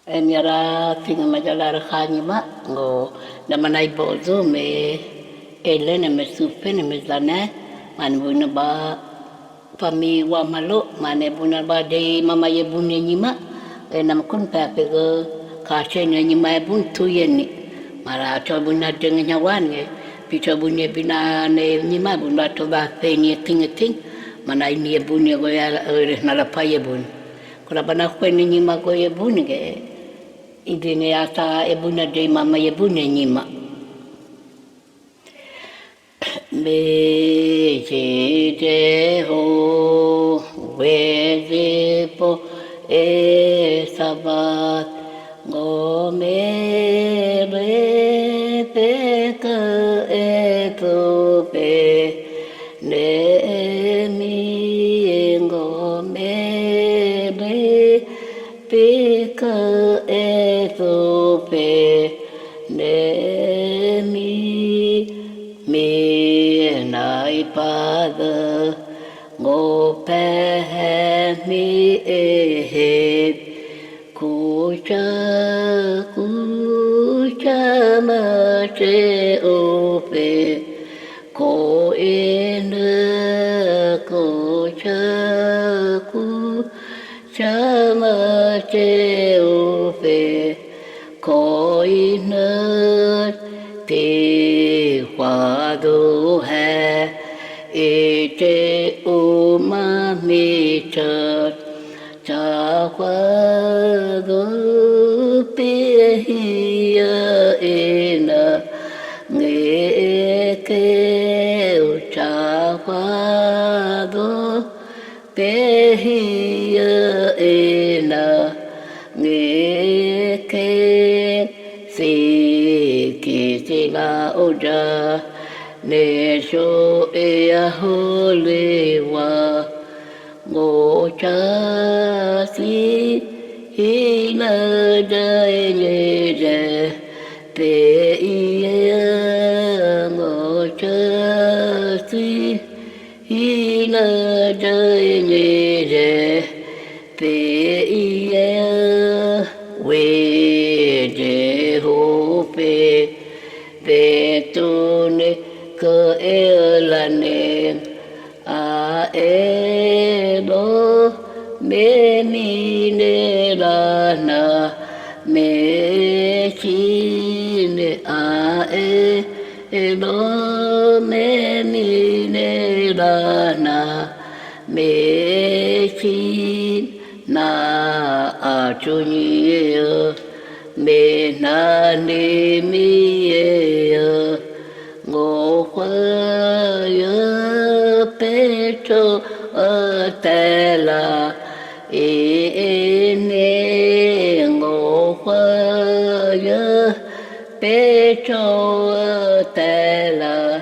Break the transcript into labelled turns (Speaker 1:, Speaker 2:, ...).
Speaker 1: Eniara tinga majalar khanyima ngo namanai bozo me elene me supene me zane man buna ba pami wa malo mane buna ba de mama ye bunye nyima nam kun pa pe go ka chenye nyima e bun tu yeni mara cho buna deng nyawan nge picho bunye bina ne nyima buna to ba pe ni ting mana ini e bunye go ya na la pa ye bun kula bana kwen nyima go ye bun ge idine ata e buna de mama ye bunye nyima me je de ho we de po e sabat ngo me re pe ka e tu pe ne mi ngo me re pe ka e tu pe ne mi nai pada ngô pe mi e he ku cha ma che o pe ko e ne ku cha ma che o pe ko e ne te hoa đô hè e te o ma mi chợt cha hoa đô pe hi e na nghe kêu cha hoa đô pe hi e na nghe kêu si ki si la oja ne so e a ho le wa ngo cha si hi la da ye je pe i ngo cha si hi la da ye je pe i we je ho pe ve tu ne cơ e la ne a e do me mi ne la na me chi ne a e do me mi ne la na me chi na a chu ni me na ni mi e ngô khoa ye pe cho te la e ne ngô khoa ye pe cho te la